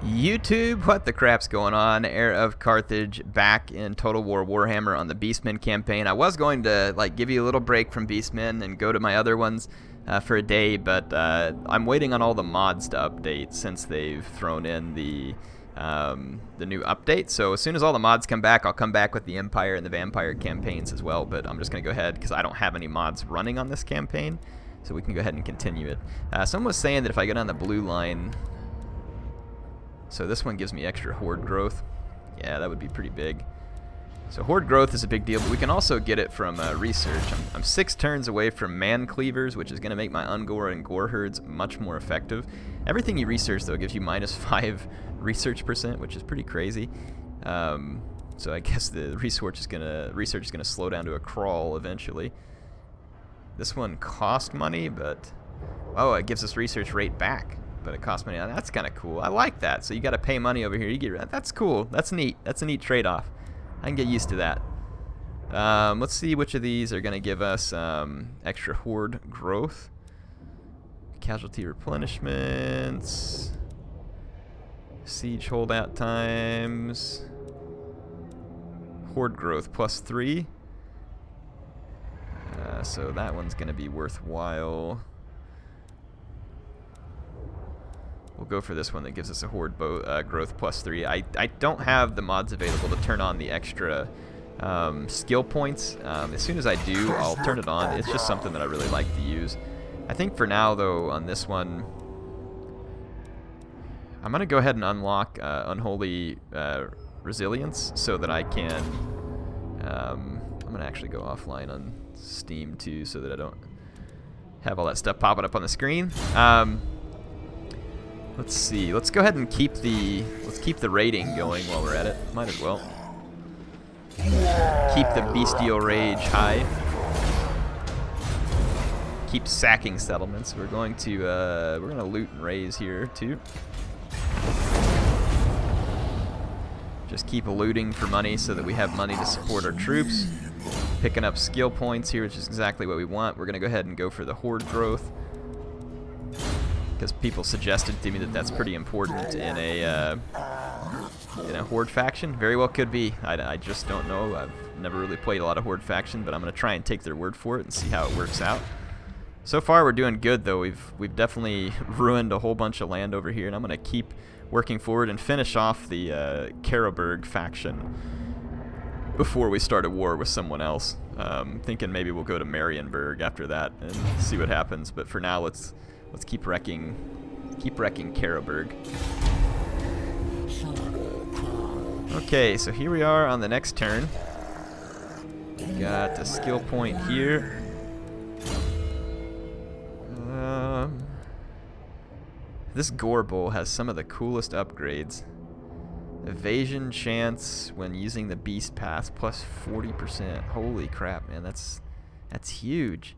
YouTube, what the crap's going on? HeirofCarthage back in Total War Warhammer on the Beastmen campaign. I was going to give you a little break from Beastmen and go to my other ones for a day, but I'm waiting on all the mods to update since they've thrown in the new update. So as soon as all the mods come back, I'll come back with the Empire and the Vampire campaigns as well. But I'm just going to go ahead because I don't have any mods running on this campaign, so we can go ahead and continue it. Someone was saying that if I go down the blue line. So this one gives me extra horde growth. Yeah, that would be pretty big. So horde growth is a big deal, but we can also get it from research. I'm 6 turns away from man cleavers, which is going to make my ungore and Warherds much more effective. Everything you research, though, gives you -5 research percent, which is pretty crazy. So I guess the research is gonna slow down to a crawl eventually. This one cost money, but oh, it gives us research rate back. But it costs money. That's kind of cool. I like that. So you got to pay money over here. You get that's cool. That's neat. That's a neat trade-off. I can get used to that. Let's see which of these are going to give us extra horde growth. Casualty replenishments. Siege holdout times. Horde growth +3. So that one's going to be worthwhile. We'll go for this one that gives us a horde growth +3. I don't have the mods available to turn on the extra skill points. As soon as I do, I'll turn it on. It's just something that I really like to use. I think for now, though, on this one, I'm going to go ahead and unlock Unholy Resilience so that I can... I'm going to actually go offline on Steam, too, so that I don't have all that stuff popping up on the screen. Let's see. Let's go ahead and keep the rating going while we're at it. Might as well. Keep the bestial rage high. Keep sacking settlements. We're going to loot and raise here too. Just keep looting for money so that we have money to support our troops. Picking up skill points here, which is exactly what we want. We're gonna go ahead and go for the horde growth, because people suggested to me that that's pretty important in a horde faction. Very well could be. I just don't know. I've never really played a lot of horde faction, but I'm gonna try and take their word for it and see how it works out. So far, we're doing good, though. We've definitely ruined a whole bunch of land over here, and I'm gonna keep working forward and finish off the Carberg faction before we start a war with someone else. Thinking maybe we'll go to Marienburg after that and see what happens. But for now, let's keep wrecking Carberg. Okay, so here we are on the next turn. Got a skill point here. This Gore Bull has some of the coolest upgrades. Evasion chance when using the Beast Pass +40%. Holy crap, man, that's huge.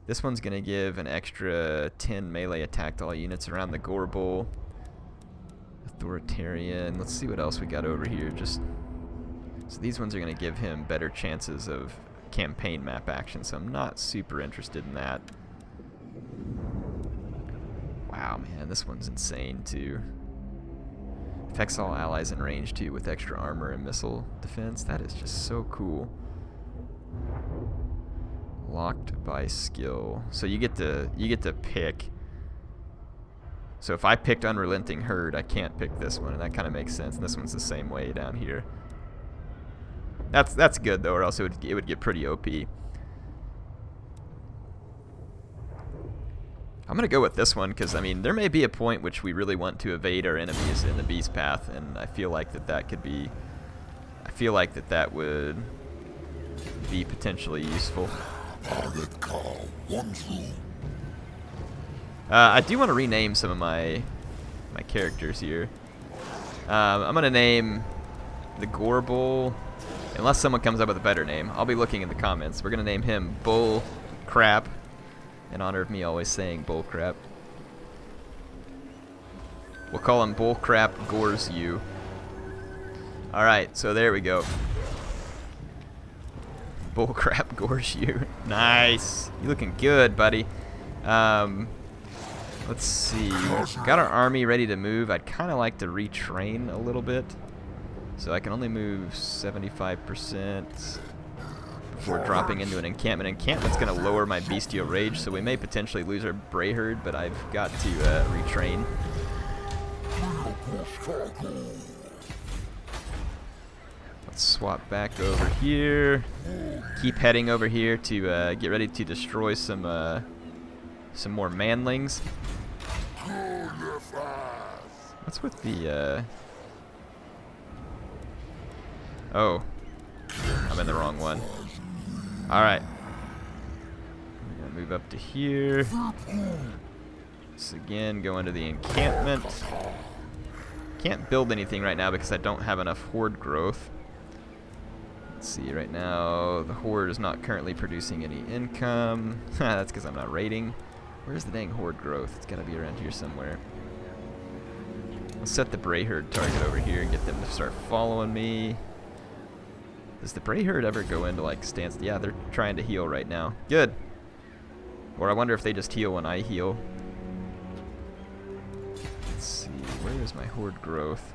This one's going to give an extra 10 melee attack to all units around the Gore Bull. Authoritarian. Let's see what else we got over here. So these ones are going to give him better chances of campaign map action, so I'm not super interested in that. Wow, man, this one's insane, too. Affects all allies in range, too, with extra armor and missile defense. That is just so cool. Locked by skill. So you get to pick. So if I picked Unrelenting Herd, I can't pick this one, and that kind of makes sense. And this one's the same way down here. That's good though, or else it would get pretty OP. I'm gonna go with this one because I mean there may be a point which we really want to evade our enemies in the Beast Path, and I feel like that could be. I feel like that would be potentially useful. I do want to rename some of my characters here. I'm gonna name the Gore Bull, unless someone comes up with a better name. I'll be looking in the comments. We're gonna name him Bull Crap, in honor of me always saying bull crap. We'll call him Bull Crap Gores You. Alright, so there we go. Bull Crap Gores You. Nice. You're looking good, buddy. Let's see. Got our army ready to move. I'd kind of like to retrain a little bit. So I can only move 75% before dropping into an encampment. Encampment's going to lower my bestial rage, so we may potentially lose our Warherd, but I've got to retrain. Let's swap back over here. Keep heading over here to get ready to destroy some more manlings. What's with the oh, I'm in the wrong one. Alright. I'm gonna move up to here. Let's again go into the encampment. Can't build anything right now because I don't have enough horde growth. Let's see, right now the horde is not currently producing any income. That's because I'm not raiding. Where's the dang horde growth? It's gotta be around here somewhere. Let's set the Warherd target over here and get them to start following me. Does the Warherd ever go into like stance? Yeah, they're trying to heal right now. Good. Or I wonder if they just heal when I heal. Let's see, where is my horde growth?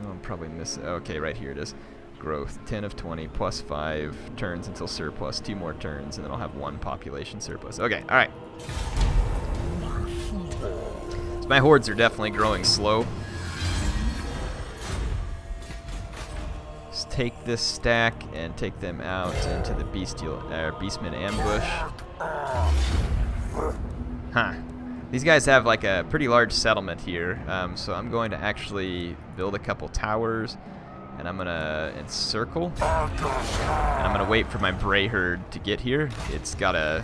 No, I'm probably missing. Okay, right here it is. Growth 10 of 20 plus 5 turns until surplus, 2 more turns, and then I'll have 1 population surplus. Okay, alright. So my hordes are definitely growing slow. Just take this stack and take them out into the Beastmen ambush. Huh. These guys have like a pretty large settlement here, so I'm going to actually build a couple towers. And I'm gonna encircle, and I'm gonna wait for my Warherd to get here. It's got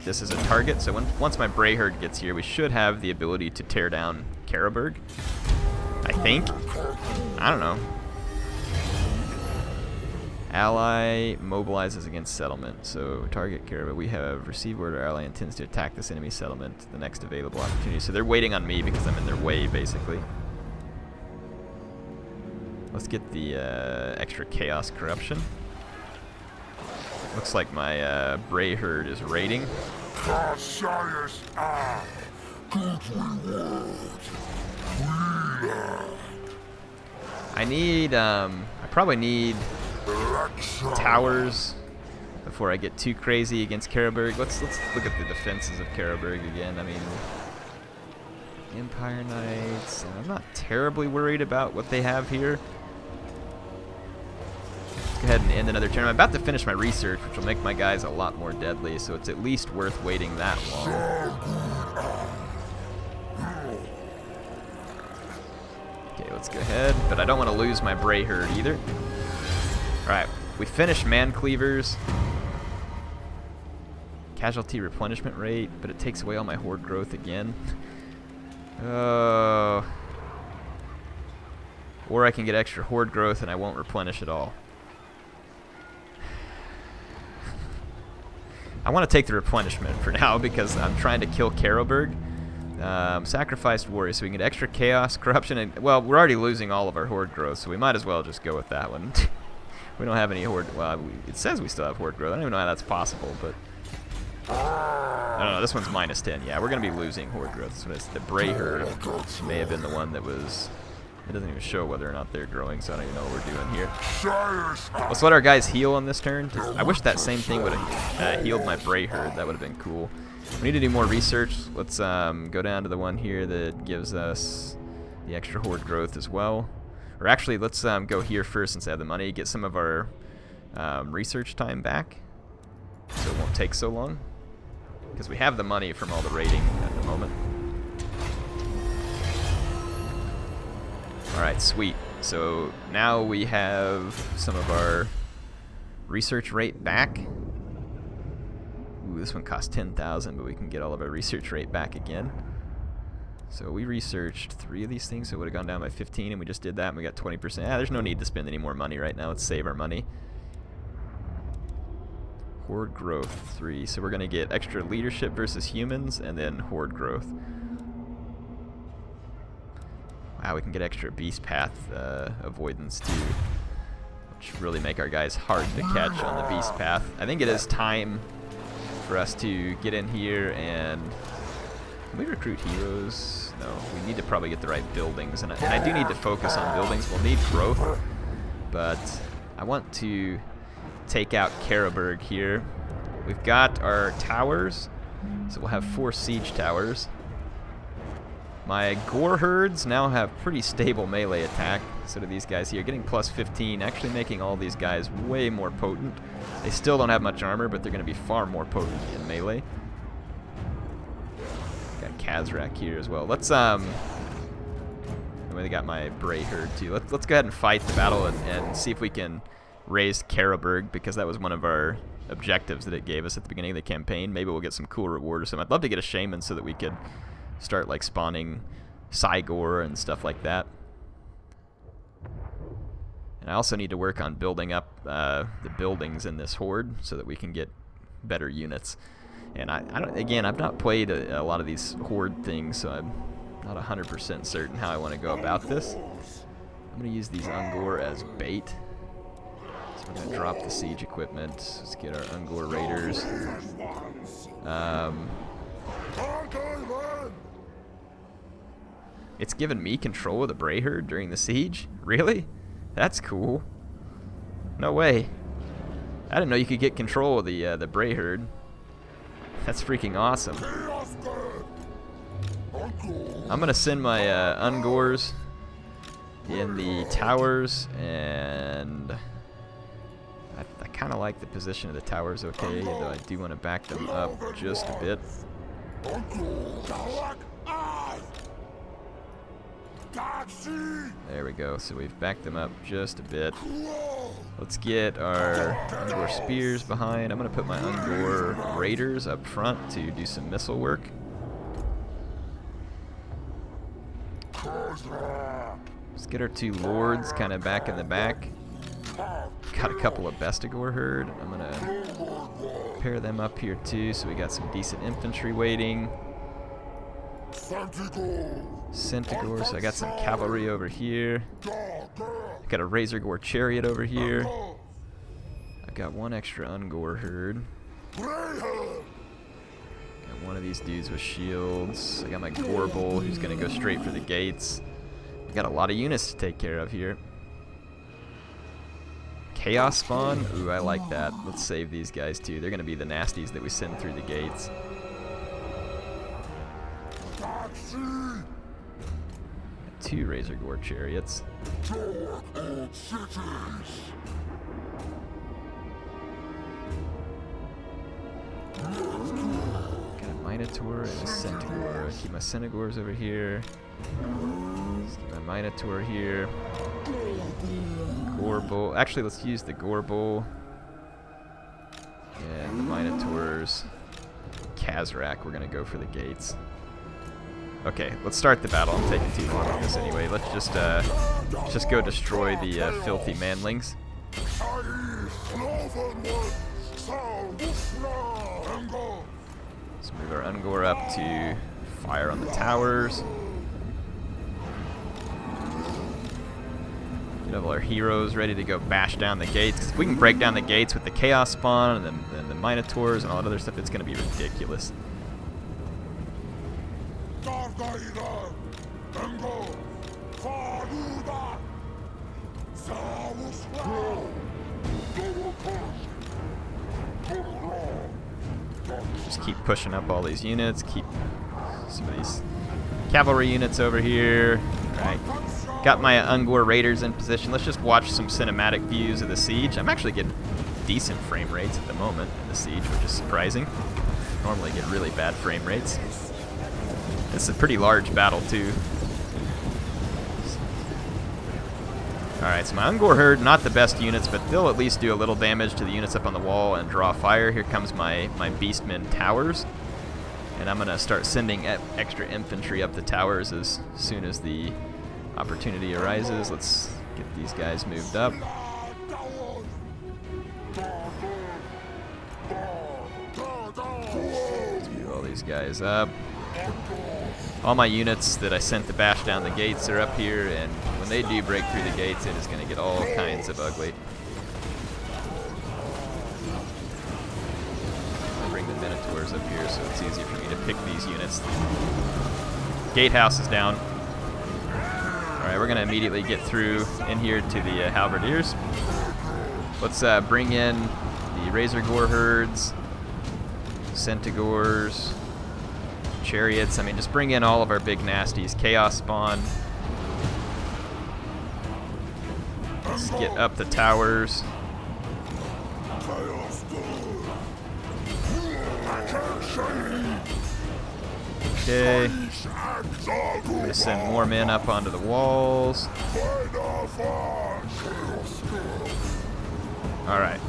this as a target. So once my Warherd gets here, we should have the ability to tear down Carberg. I think. I don't know. Ally mobilizes against settlement. So target Carberg. We have received word our ally intends to attack this enemy settlement. The next available opportunity. So they're waiting on me because I'm in their way, basically. Let's get the extra chaos corruption. Looks like my Warherd is raiding. I probably need towers before I get too crazy against Carberg. Let's look at the defenses of Carberg again. I mean, Empire Knights. I'm not terribly worried about what they have here. Go ahead and end another turn. I'm about to finish my research, which will make my guys a lot more deadly, so it's at least worth waiting that long. Okay, let's go ahead, but I don't want to lose my Warherd either. Alright, we finished Man Cleavers. Casualty replenishment rate, but it takes away all my horde growth again. Oh. Or I can get extra horde growth and I won't replenish at all. I want to take the replenishment for now because I'm trying to kill Carberg. Sacrificed warrior, so we can get extra chaos, corruption, and well, we're already losing all of our horde growth, so we might as well just go with that one. We don't have any horde. Well, it says we still have horde growth. I don't even know how that's possible, but I don't know. This one's minus 10. Yeah, we're gonna be losing horde growth. This one is the Warherd. May have been the one that was. It doesn't even show whether or not they're growing, so I don't even know what we're doing here. Let's let our guys heal on this turn. I wish that same thing would have healed my Warherd. That would have been cool. We need to do more research. Let's go down to the one here that gives us the extra horde growth as well. Or actually, let's go here first since I have the money. Get some of our research time back, so it won't take so long. Because we have the money from all the raiding at the moment. Alright, sweet. So now we have some of our research rate back. Ooh, this one costs 10,000, but we can get all of our research rate back again. So we researched 3 of these things, so it would have gone down by 15, and we just did that, and we got 20%. There's no need to spend any more money right now. Let's save our money. Horde growth 3. So we're going to get extra leadership versus humans, and then horde growth. Wow, we can get extra beast path avoidance too, which really make our guys hard to catch on the beast path. I think it is time for us to get in here and... Can we recruit heroes? No, we need to probably get the right buildings, and I do need to focus on buildings. We'll need growth, but I want to take out Carberg here. We've got our towers, so we'll have 4 siege towers. My Warherds now have pretty stable melee attack, so do these guys here, getting plus 15, actually making all these guys way more potent. They still don't have much armor, but they're going to be far more potent in melee. Got Khazrak here as well. Let's they got my Warherd too. Let's go ahead and fight the battle and see if we can raise Carberg, because that was one of our objectives that it gave us at the beginning of the campaign. Maybe we'll get some cool reward or something. I'd love to get a shaman so that we could start like spawning Cygor and stuff like that. And I also need to work on building up the buildings in this horde so that we can get better units. And I've not played a lot of these horde things, so I'm not 100% certain how I want to go about this. I'm going to use these Ungor as bait. So we're going to drop the siege equipment. Let's get our Ungor raiders. It's given me control of the Warherd during the siege? Really? That's cool. No way. I didn't know you could get control of the Warherd. That's freaking awesome. I'm gonna send my Ungors in the towers, and I kind of like the position of the towers, okay, though I do want to back them up just a bit. There we go, so we've backed them up just a bit. Let's get our Ungor spears behind. I'm going to put my Ungor raiders up front to do some missile work. Let's get our 2 lords kind of back in the back. Got a couple of Beastlords herd. I'm going to pair them up here too, so we got some decent infantry waiting. Centigore, so I got some cavalry over here. Got a Razor Gore chariot over here. I got 1 extra Ungor herd. Got one of these dudes with shields. I got my Gorble, who's gonna go straight for the gates. I got a lot of units to take care of here. Chaos spawn, ooh, I like that. Let's save these guys too. They're gonna be the nasties that we send through the gates. 2 Razor Gore chariots. Got a Minotaur and a Centaur. Keep my Centaurs over here. Let's keep my Minotaur here. Gorble. Actually, let's use the Gorble and the Minotaurs. Khazrak, we're gonna go for the gates. Okay, let's start the battle. I'm taking too long with this anyway. Let's just go destroy the filthy manlings. Let's move our Ungor up to fire on the towers. Get all our heroes ready to go bash down the gates. 'Cause if we can break down the gates with the Chaos Spawn and the Minotaurs and all that other stuff, it's going to be ridiculous. Just keep pushing up all these units, keep some of these cavalry units over here. Alright, got my Ungor raiders in position. Let's just watch some cinematic views of the siege. I'm actually getting decent frame rates at the moment in the siege, which is surprising. Normally get really bad frame rates. It's a pretty large battle too. Alright, so my Ungor herd, not the best units, but they'll at least do a little damage to the units up on the wall and draw fire. Here comes my Beastmen towers. And I'm going to start sending extra infantry up the towers as soon as the opportunity arises. Let's get these guys moved up. Let's move all these guys up. All my units that I sent to bash down the gates are up here, and when they do break through the gates, it is going to get all kinds of ugly. Bring the Minotaur towers up here, so it's easier for me to pick these units. Gatehouse is down. Alright, we're going to immediately get through in here to the halberdiers. Let's bring in the Razor Warherds, Centaurs, Chariots. I mean, just bring in all of our big nasties. Chaos Spawn. Let's get up the towers. Okay. I'm going to send more men up onto the walls. Alright.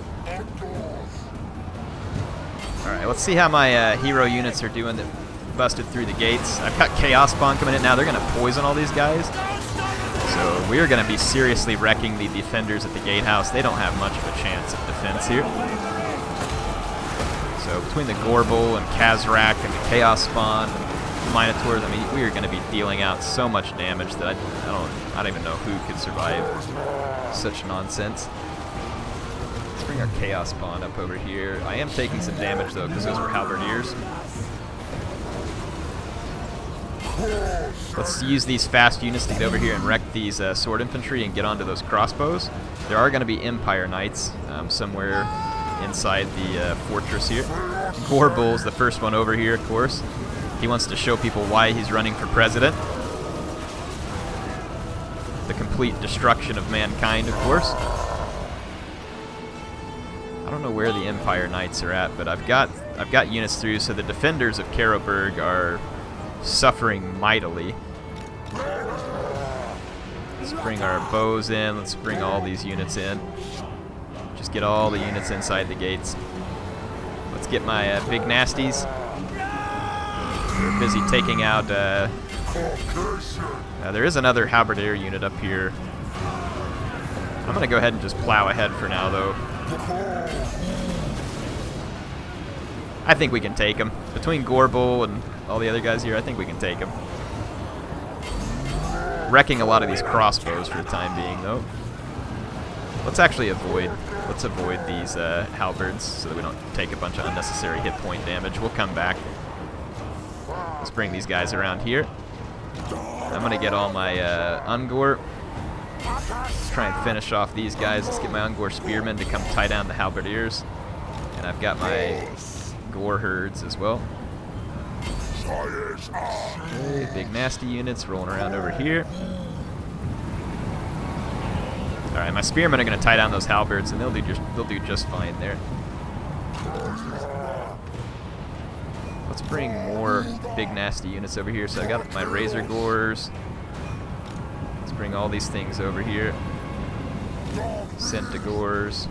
Alright, let's see how my hero units are doing that busted through the gates. I've got Chaos Spawn coming in now. They're going to poison all these guys. So we're going to be seriously wrecking the defenders at the gatehouse. They don't have much of a chance at defense here. So between the Gorbel and Kazrak and the Chaos Spawn and the Minotaurs, I mean, we are going to be dealing out so much damage that I don't even know who could survive such nonsense. Let's bring our Chaos Spawn up over here. I am taking some damage though because those were halberdiers. Let's use these fast units to get over here and wreck these sword infantry and get onto those crossbows. There are going to be Empire Knights somewhere inside the fortress here. Gorbel's the first one over here, of course. He wants to show people why he's running for president. The complete destruction of mankind, of course. I don't know where the Empire Knights are at, but I've got units through, so the defenders of Carberg are suffering mightily. Let's bring our bows in. Let's bring all these units in. Just get all the units inside the gates. Let's get my big nasties. They're busy taking out... there is another halberdier unit up here. I'm going to go ahead and just plow ahead for now, though. I think we can take them. Between Gorbel and all the other guys here, I think we can take them. Wrecking a lot of these crossbows for the time being, though. Let's actually avoid these halberds so that we don't take a bunch of unnecessary hit point damage. We'll come back. Let's bring these guys around here. I'm going to get all my Ungor. Let's try and finish off these guys. Let's get my Ungor spearmen to come tie down the halberdiers. And I've got my Warherds as well. Okay, big nasty units rolling around over here. Alright, my spearmen are going to tie down those halberds, and they'll do just fine there. Let's bring more big nasty units over here. So I got my Razor Gores. Let's bring all these things over here. Centaurs.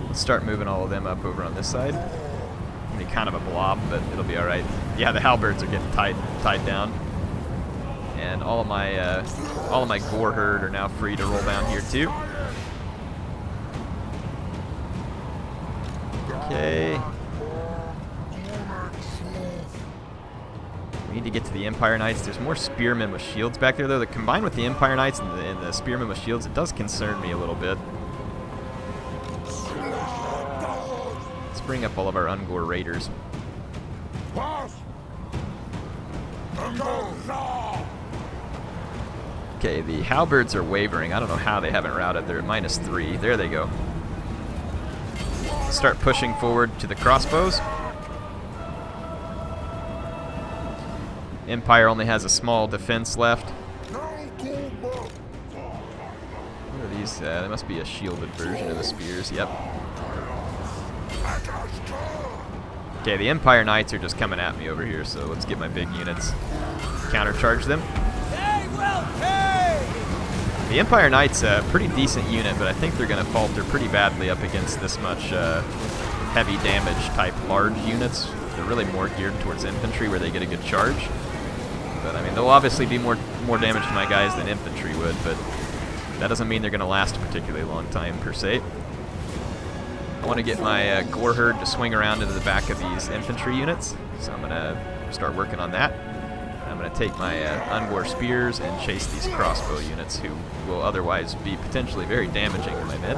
Let's start moving all of them up over on this side. I mean, kind of a blob, but it'll be all right. Yeah, the halberds are getting tied down, and all of my Warherd are now free to roll down here too. Okay. We need to get to the Empire Knights. There's more spearmen with shields back there, though. Combined with the Empire Knights and the spearmen with shields, it does concern me a little bit. Let's bring up all of our Ungor Raiders. Okay, the halberds are wavering. I don't know how they haven't routed. They're at -3. There they go. Start pushing forward to the crossbows. Empire only has a small defense left. What are these? They must be a shielded version of the spears. Yep. Okay, the Empire Knights are just coming at me over here, so let's get my big units. Countercharge them. The Empire Knight's a pretty decent unit, but I think they're going to falter pretty badly up against this much heavy damage type large units. They're really more geared towards infantry where they get a good charge. But I mean, they'll obviously be more damage to my guys than infantry would, but that doesn't mean they're going to last a particularly long time per se. I want to get my Warherd to swing around into the back of these infantry units, so I'm going to start working on that. I'm going to take my Ungor spears and chase these crossbow units who will otherwise be potentially very damaging to my men.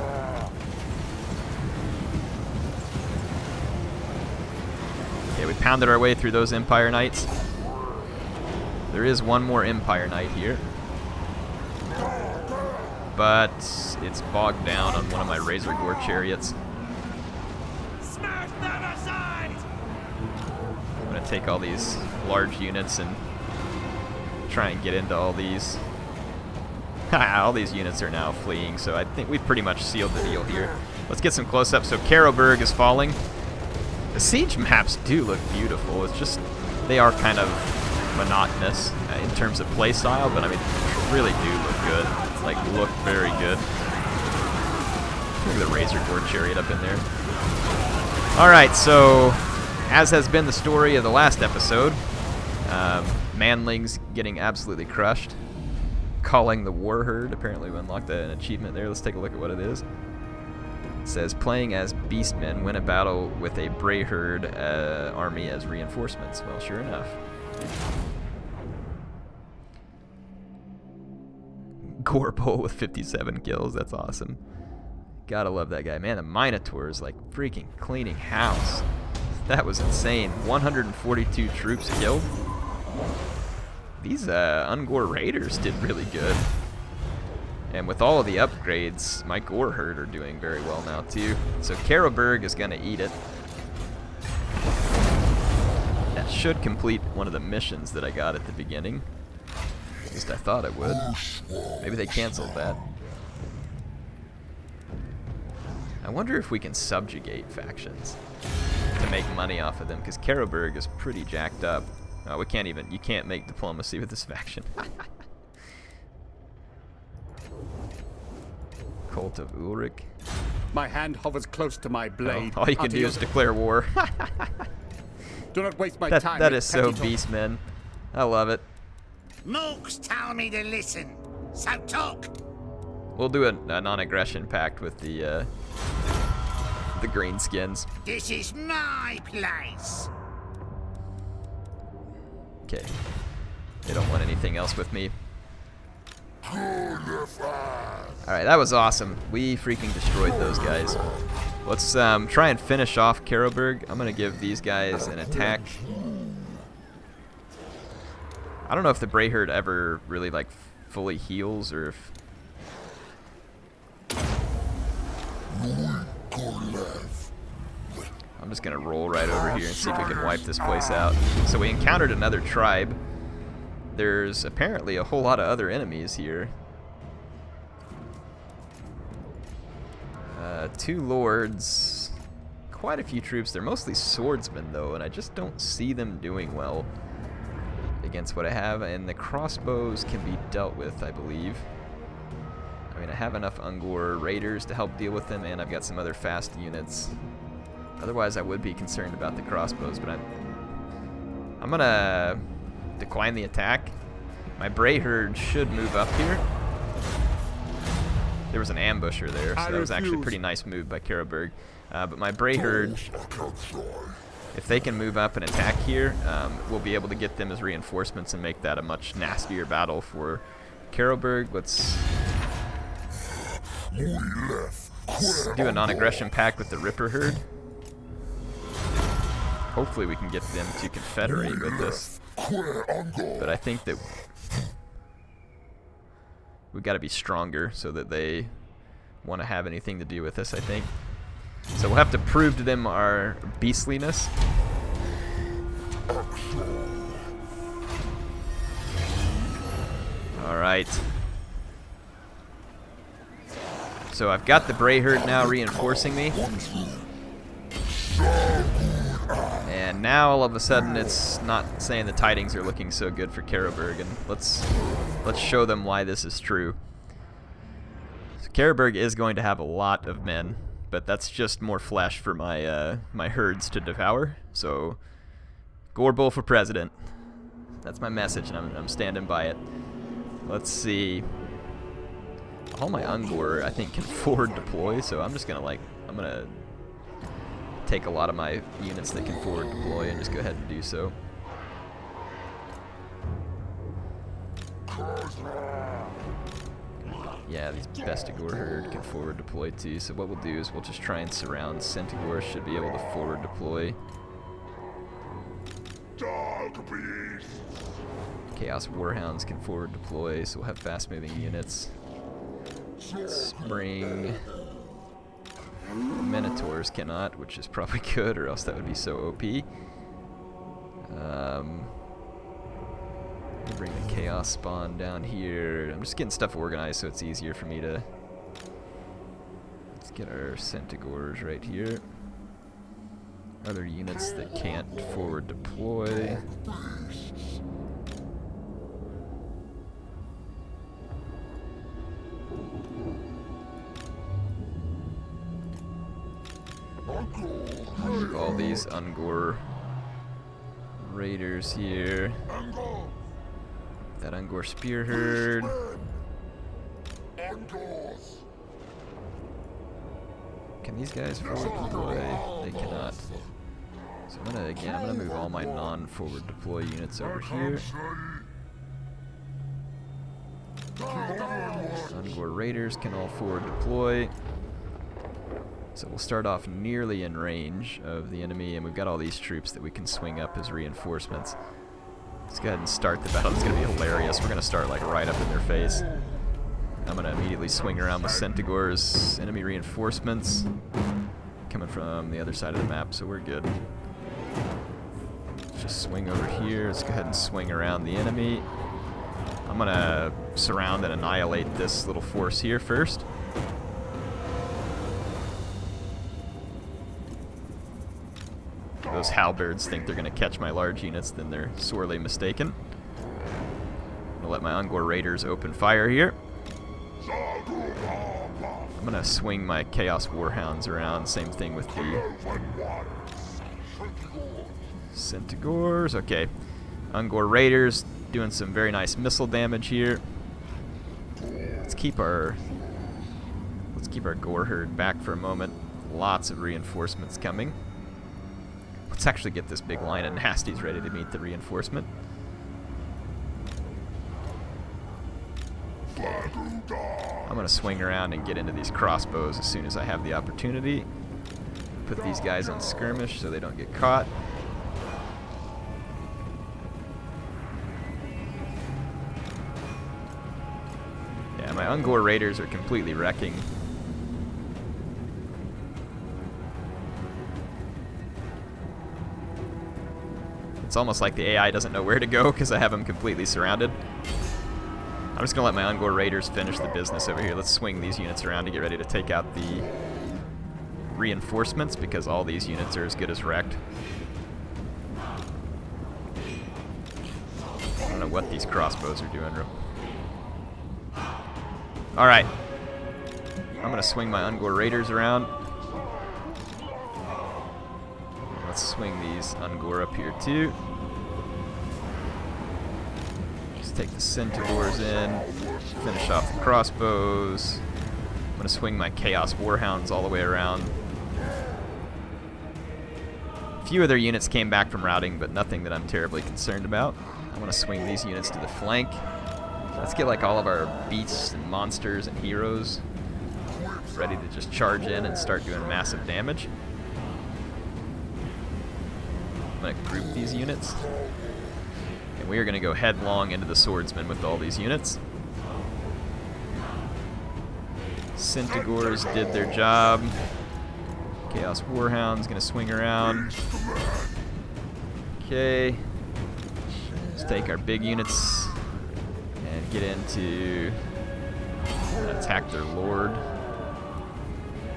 pounded our way through those Empire Knights. There is one more Empire Knight here, but it's bogged down on one of my Razor Gore chariots. I'm going to take all these large units and try and get into all these. All these units are now fleeing, so I think we've pretty much sealed the deal here. Let's get some close-ups. So Carberg is falling. The siege maps do look beautiful. It's just, they are kind of monotonous in terms of play style, but I mean, really do look good. Like, look very good. Look at the Razor Gore chariot up in there. Alright, so as has been the story of the last episode, Manling's getting absolutely crushed. Calling the Warherd. Apparently we unlocked an achievement there. Let's take a look at what it is. It says, playing as Beastmen, win a battle with a Warherd army as reinforcements. Well, sure enough. Gorbol with 57 kills. That's awesome. Gotta love that guy. Man, the Minotaur is like freaking cleaning house. That was insane. 142 troops killed. These Ungor Raiders did really good. And with all of the upgrades, my Warherd are doing very well now too. So Carberg is going to eat it. That should complete one of the missions that I got at the beginning. At least I thought it would. Maybe they canceled that. I wonder if we can subjugate factions to make money off of them, because Carberg is pretty jacked up. We can't even, you can't make diplomacy with this faction. Cult of Ulrich. My hand hovers close to my blade. All you can do is declare war. Do not waste my time. That is so Beastmen. I love it. Mooks tell me to listen, so talk. We'll do a non-aggression pact with the greenskins. This is my place. Okay. They don't want anything else with me. Alright, that was awesome. We freaking destroyed those guys. Let's try and finish off Carberg. I'm going to give these guys an attack. I don't know if the Warherd ever really like fully heals, or if... I'm just going to roll right over here and see if we can wipe this place out. So we encountered another tribe. There's apparently a whole lot of other enemies here. 2 lords. Quite a few troops. They're mostly swordsmen, though, and I just don't see them doing well against what I have. And the crossbows can be dealt with, I believe. I mean, I have enough Ungor Raiders to help deal with them, and I've got some other fast units. Otherwise, I would be concerned about the crossbows, but I'm gonna decline the attack. My Warherd should move up here. There was an ambusher there, so that was actually a pretty nice move by Carberg. But my Warherd, if they can move up and attack here, we'll be able to get them as reinforcements and make that a much nastier battle for Carberg. Let's do a non-aggression pact with the Ripper Herd. Hopefully we can get them to confederate with us. But I think that we've got to be stronger so that they want to have anything to do with us, I think. So we'll have to prove to them our beastliness. Alright. So I've got the Warherd now reinforcing me. And now all of a sudden it's not saying the tidings are looking so good for Carberg, and let's show them why this is true. So Carberg is going to have a lot of men, but that's just more flesh for my my herds to devour. So Gorbol for president. That's my message, and I'm standing by it. Let's see. All my Ungor I think can forward deploy, so I'm just gonna take a lot of my units that can forward deploy and just go ahead and do so. Yeah, these Bestigor herd can forward deploy too, so what we'll do is we'll just try and surround Centigor. Should be able to forward deploy. Chaos Warhounds can forward deploy, so we'll have fast-moving units. Spring. Minotaurs cannot, which is probably good, or else that would be so OP. We'll bring the Chaos Spawn down here. I'm just getting stuff organized so it's easier for me to... Let's get our Centaurs right here. Other units that can't forward deploy. All these Ungor Raiders here. That Ungor Spear Herd. Can these guys forward deploy? They cannot. So I'm gonna move all my non-forward deploy units over here. Ungor Raiders can all forward deploy. So we'll start off nearly in range of the enemy, and we've got all these troops that we can swing up as reinforcements. Let's go ahead and start the battle. It's going to be hilarious. We're going to start like right up in their face. I'm going to immediately swing around with Centaurs, enemy reinforcements coming from the other side of the map, so we're good. Let's just swing over here. Let's go ahead and swing around the enemy. I'm going to surround and annihilate this little force here first. Those halberds think they're going to catch my large units, then they're sorely mistaken. I'm going to let my Ungor Raiders open fire here. I'm going to swing my Chaos Warhounds around. Same thing with the Centaurs. Okay. Ungor Raiders doing some very nice missile damage here. Let's keep our Gore Herd back for a moment. Lots of reinforcements coming. Let's actually get this big line of nasties ready to meet the reinforcement. Okay. I'm going to swing around and get into these crossbows as soon as I have the opportunity. Put these guys on skirmish so they don't get caught. Yeah, my Ungor Raiders are completely wrecking. It's almost like the AI doesn't know where to go because I have them completely surrounded. I'm just going to let my Ungor Raiders finish the business over here. Let's swing these units around to get ready to take out the reinforcements because all these units are as good as wrecked. I don't know what these crossbows are doing. Alright. I'm going to swing my Ungor Raiders around. Let's swing these Ungor up here too. Just take the Centaurs in, finish off the crossbows. I'm going to swing my Chaos Warhounds all the way around. A few of their units came back from routing, but nothing that I'm terribly concerned about. I want to swing these units to the flank. Let's get like all of our beasts and monsters and heroes ready to just charge in and start doing massive damage. I'm going to group these units, and we are going to go headlong into the swordsmen with all these units. Centaurs did their job. Chaos Warhound's going to swing around. Okay. Let's take our big units and get into attack their lord.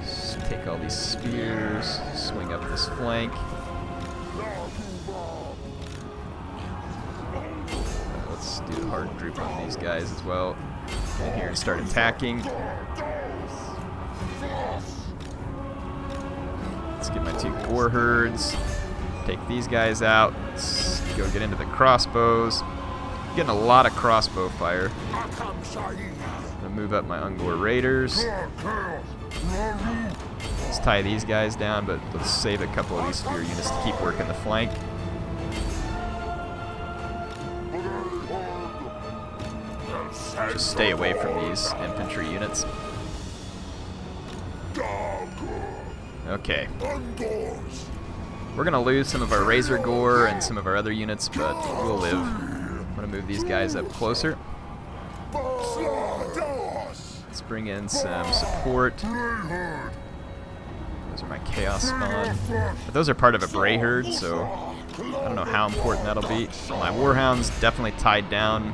Just take all these spears, swing up this flank. Let's do the hard group on these guys as well. Get in here and start attacking. Let's get my two Warherds. Take these guys out. Let's go get into the crossbows. Getting a lot of crossbow fire. I'm gonna move up my Ungor Raiders. Let's tie these guys down, but let's save a couple of these spear units to keep working the flank. Just stay away from these infantry units. Okay. We're going to lose some of our Razor Gore and some of our other units, but we'll live. I'm going to move these guys up closer. Let's bring in some support. Those are my Chaos Spawn. But those are part of a Bray Herd, so I don't know how important that'll be. My Warhounds definitely tied down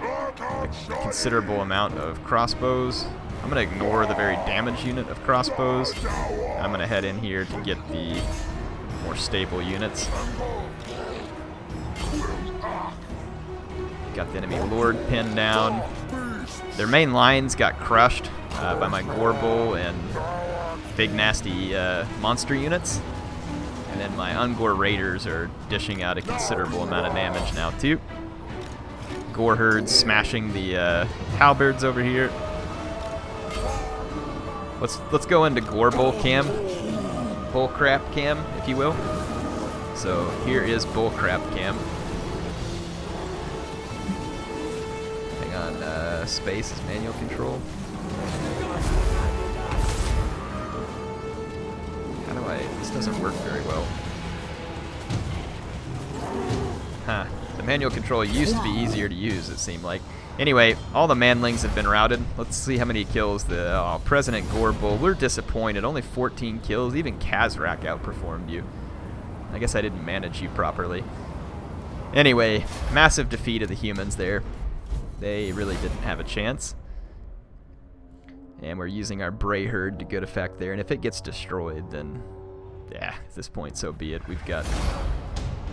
a considerable amount of crossbows. I'm going to ignore the very damaged unit of crossbows. I'm going to head in here to get the more stable units. Got the enemy Lord pinned down. Their main lines got crushed by my Gorbull and big nasty monster units. And then my Ungor Raiders are dishing out a considerable amount of damage now too. Warherds smashing the halberds over here. Let's go into Gorbull cam. Bullcrap cam, if you will. So here is Bullcrap cam. Hang on, space is manual control. How do I... This doesn't work very well. Huh. The manual control used to be easier to use, it seemed like. Anyway, all the manlings have been routed. Let's see how many kills the President Gorbull. We're disappointed. Only 14 kills. Even Kazrak outperformed you. I guess I didn't manage you properly. Anyway, massive defeat of the humans there. They really didn't have a chance. And we're using our Bray Herd to good effect there. And if it gets destroyed, then yeah, at this point, so be it. We've got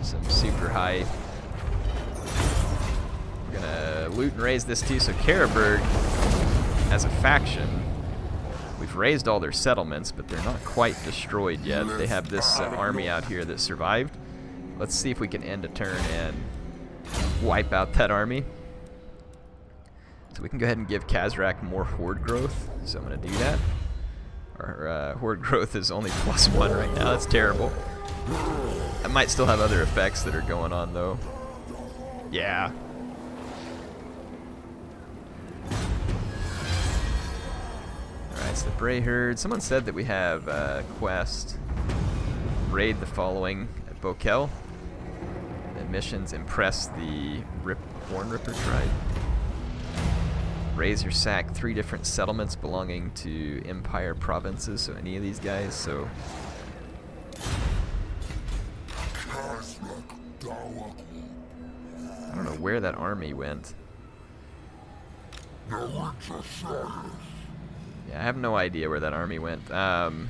some super high... We're gonna loot and raise this too. So Carberg, as a faction, we've raised all their settlements, but they're not quite destroyed yet. They have this army out here that survived. Let's see if we can end a turn and wipe out that army. So we can go ahead and give Kazrak more horde growth. So I'm gonna do that. Our horde growth is only +1 right now. That's terrible. I might still have other effects that are going on though. Yeah. Alright, so the Bray Herd. Someone said that we have a quest. Raid the following at Bokel. The missions: impress the Horn Ripper tribe. Raise or sack 3 different settlements belonging to Empire provinces. So any of these guys. So I don't know where that army went. Yeah, I have no idea where that army went. I'll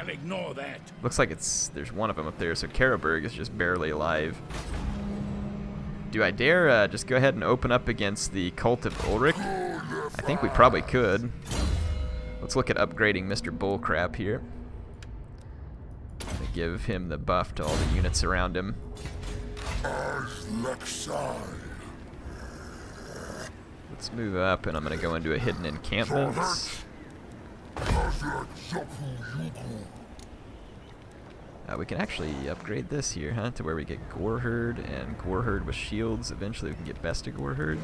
ignore that. Looks like there's one of them up there, so Carberg is just barely alive. Do I dare just go ahead and open up against the Cult of Ulrich? I think we probably could. Let's look at upgrading Mr. Bullcrap here. Give him the buff to all the units around him. Let's move up, and I'm going to go into a hidden encampment. We can actually upgrade this here, huh? To where we get Gorherd and Gorherd with shields. Eventually we can get Besta Gorherd.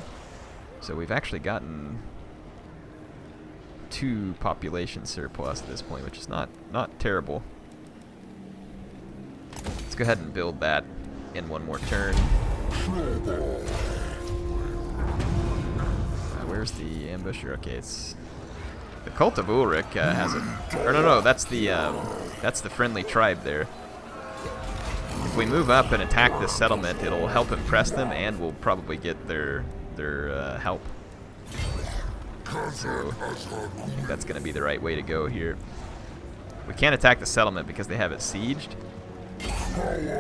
So we've actually gotten 2 population surplus at this point, which is not terrible. Let's go ahead and build that in one more turn. Where's the ambusher? Okay, it's the Cult of Ulrich has a... Or no, that's the friendly tribe there. If we move up and attack this settlement, it'll help impress them, and we'll probably get their help. So I think that's going to be the right way to go here. We can't attack the settlement because they have it sieged,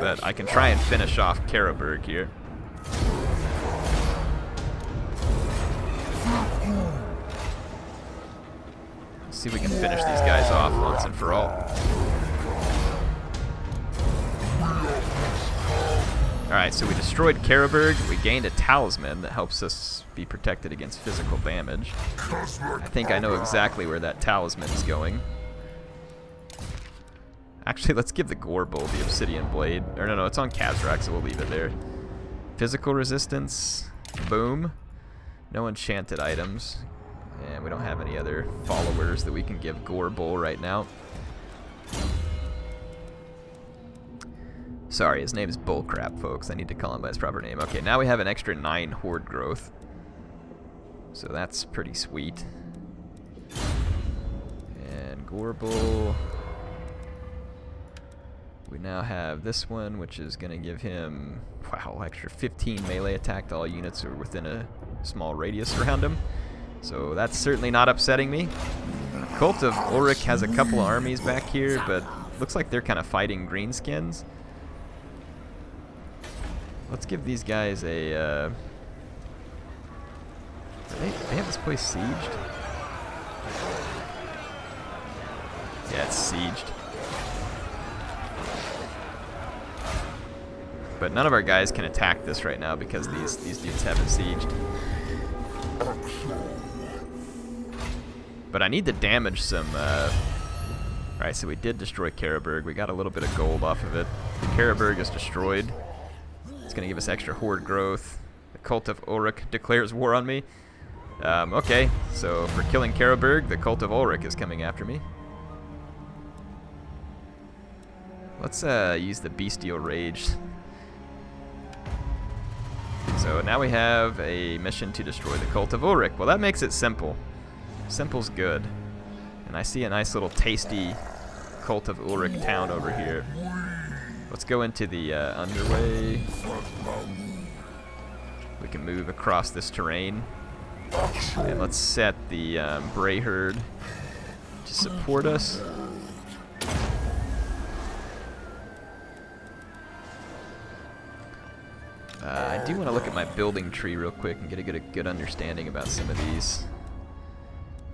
but I can try and finish off Carberg here. See if we can finish these guys off once and for all. Alright, so we destroyed Carberg. We gained a talisman that helps us be protected against physical damage. I think I know exactly where that talisman is going. Actually, let's give the Gorbull the obsidian blade. Or no, it's on Kazrak, so we'll leave it there. Physical resistance. Boom. No enchanted items. And we don't have any other followers that we can give Gorbull right now. Sorry, his name is Bullcrap, folks. I need to call him by his proper name. Okay, now we have an extra 9 horde growth. So that's pretty sweet. And Gorble. We now have this one, which is going to give him, wow, extra 15 melee attack to all units who are within a small radius around him. So that's certainly not upsetting me. Cult of Ulrich has a couple of armies back here, but looks like they're kind of fighting greenskins. Let's give these guys a... they have this place sieged? Yeah, it's sieged. But none of our guys can attack this right now because these dudes have it sieged. But I need to damage some... Alright, so we did destroy Carberg. We got a little bit of gold off of it. The Carberg is destroyed. It's going to give us extra horde growth. The Cult of Ulrich declares war on me. Okay, so for killing Carberg, the Cult of Ulrich is coming after me. Let's use the Bestial Rage. So now we have a mission to destroy the Cult of Ulrich. Well, that makes it simple. Simple's good. And I see a nice little tasty Cult of Ulrich town over here. Let's go into the underway. We can move across this terrain. And let's set the Warherd to support us. I do want to look at my building tree real quick and get a good understanding about some of these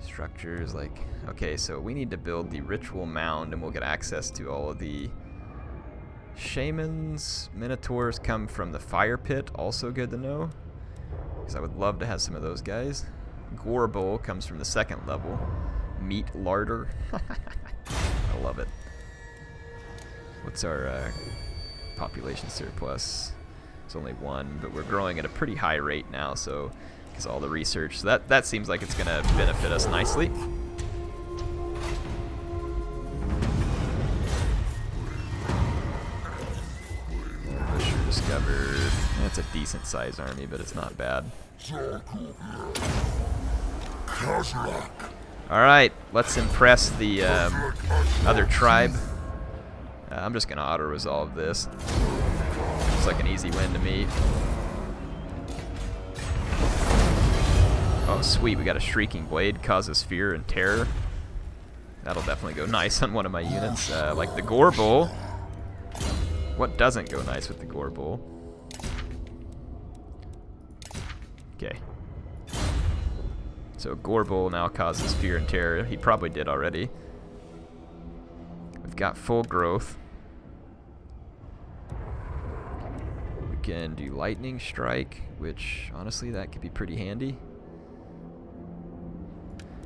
structures. Like, okay, so we need to build the ritual mound and we'll get access to all of the shamans. Minotaurs come from the fire pit, also good to know, because I would love to have some of those guys. Gorble comes from the 2nd level. Meat larder. I love it. What's our population surplus? It's only 1, but we're growing at a pretty high rate now, so because all the research, so that seems like it's going to benefit us nicely. Busher discovered. That's a decent sized army, but it's not bad. Alright, let's impress the other tribe. I'm just going to auto-resolve this. Looks like an easy win to me. Oh, sweet. We got a Shrieking Blade. Causes fear and terror. That'll definitely go nice on one of my units. Like the Gorble. What doesn't go nice with the Gorble? Okay. So Gorble now causes fear and terror. He probably did already. We've got full growth. We can do Lightning Strike, which honestly that could be pretty handy.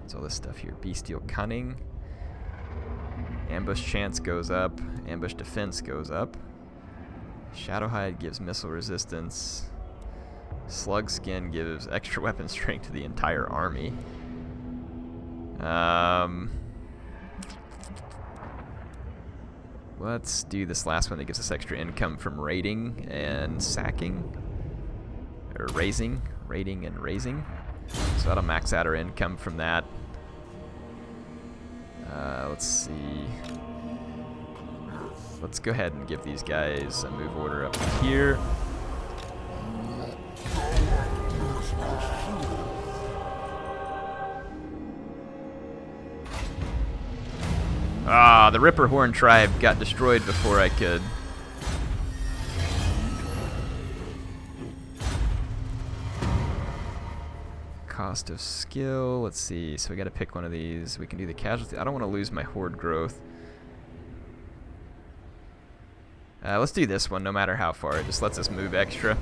It's all this stuff here. Bestial Cunning. Ambush Chance goes up. Ambush Defense goes up. Shadowhide gives missile resistance. Slug Skin gives extra weapon strength to the entire army. Let's do this last one that gives us extra income from raiding and sacking. Or raising. Raiding and raising. So that'll max out our income from that. Let's see. Let's go ahead and give these guys a move order up here. Ah, the Ripperhorn tribe got destroyed before I could. Cost of skill, let's see, so we gotta pick one of these. We can do the casualty. I don't want to lose my horde growth. Let's do this one, no matter how far. It just lets us move extra.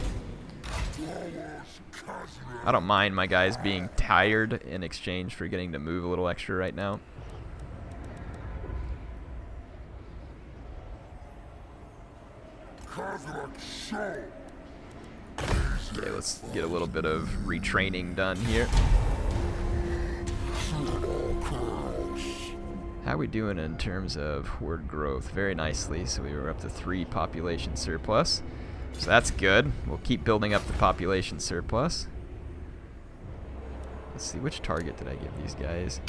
I don't mind my guys being tired in exchange for getting to move a little extra right now. Okay, let's get a little bit of retraining done here. How we doing in terms of horde growth? Very nicely. So we were up to 3 population surplus. So that's good. We'll keep building up the population surplus. Let's see, which target did I give these guys?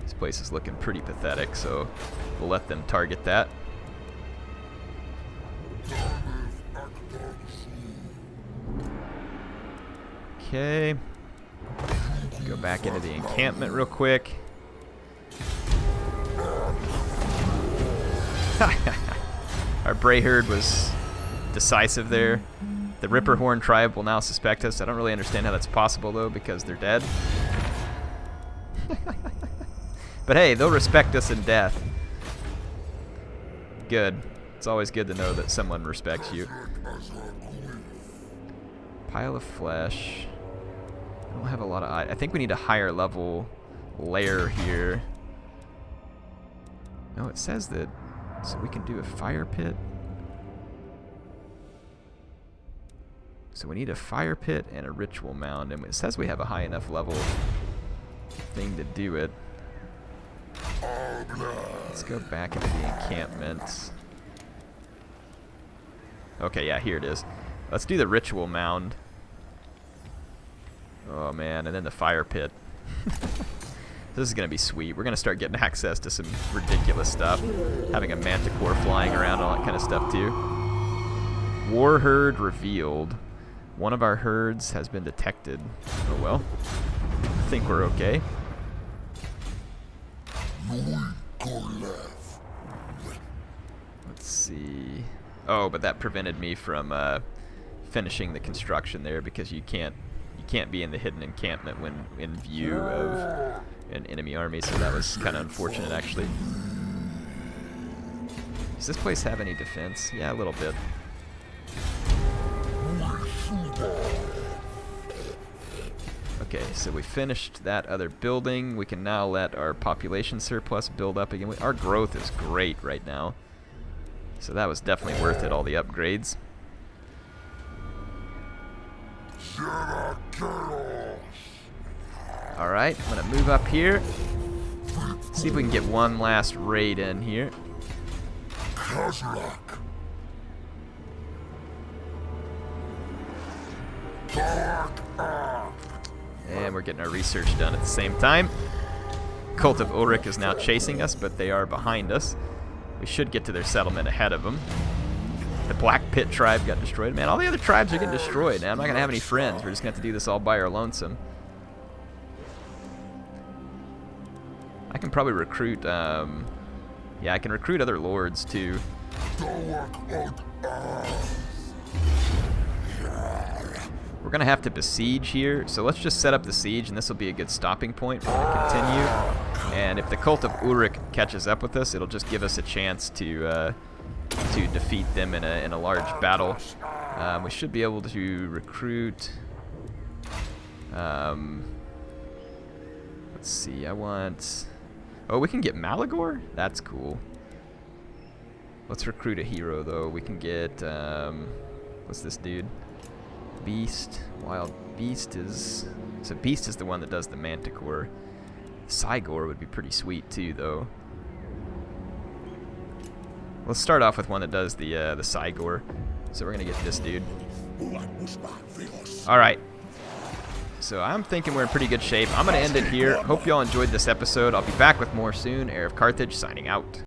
This place is looking pretty pathetic, so we'll let them target that. Okay. Go back into the encampment real quick. Our Brayherd was decisive there. The Ripperhorn tribe will now suspect us. I don't really understand how that's possible, though, because they're dead. But hey, they'll respect us in death. Good. It's always good to know that someone respects you. Pile of flesh. I don't have a lot of... I think we need a higher level layer here. No, it says that... So we can do a fire pit. So we need a fire pit and a ritual mound. And it says we have a high enough level thing to do it. Let's go back into the encampments. Okay, yeah, here it is. Let's do the ritual mound. Oh man, and then the fire pit. This is going to be sweet. We're going to start getting access to some ridiculous stuff. Having a manticore flying around, all that kind of stuff too. Warherd revealed. One of our herds has been detected. Oh well. I think we're okay. Let's see. Oh, but that prevented me from finishing the construction there because you can't be in the hidden encampment when in view of an enemy army, so that was kind of unfortunate actually. Does this place have any defense? Yeah, a little bit. Okay, so we finished that other building. We can now let our population surplus build up again. Our growth is great right now, so that was definitely worth it, all the upgrades. Alright, I'm going to move up here. See if we can get one last raid in here. And we're getting our research done at the same time. Cult of Ulrich is now chasing us, but they are behind us. We should get to their settlement ahead of them. The Black Pit tribe got destroyed. Man, all the other tribes are getting destroyed. Now I'm not going to have any friends. We're just going to have to do this all by our lonesome. I can probably recruit, yeah, I can recruit other lords too. We're going to have to besiege here, so let's just set up the siege, and this will be a good stopping point. We're going to continue, and if the Cult of Ulrich catches up with us, it'll just give us a chance to defeat them in a large battle. We should be able to recruit. Let's see. I want. Oh, we can get Malagor? That's cool. Let's recruit a hero though. We can get. What's this dude? Beast. Wild Beast is. So Beast is the one that does the Manticore. Cygor would be pretty sweet too, though. Let's start off with one that does the Cygor. So we're gonna get this dude. All right. So I'm thinking we're in pretty good shape. I'm gonna end it here. Hope y'all enjoyed this episode. I'll be back with more soon. HeirofCarthage signing out.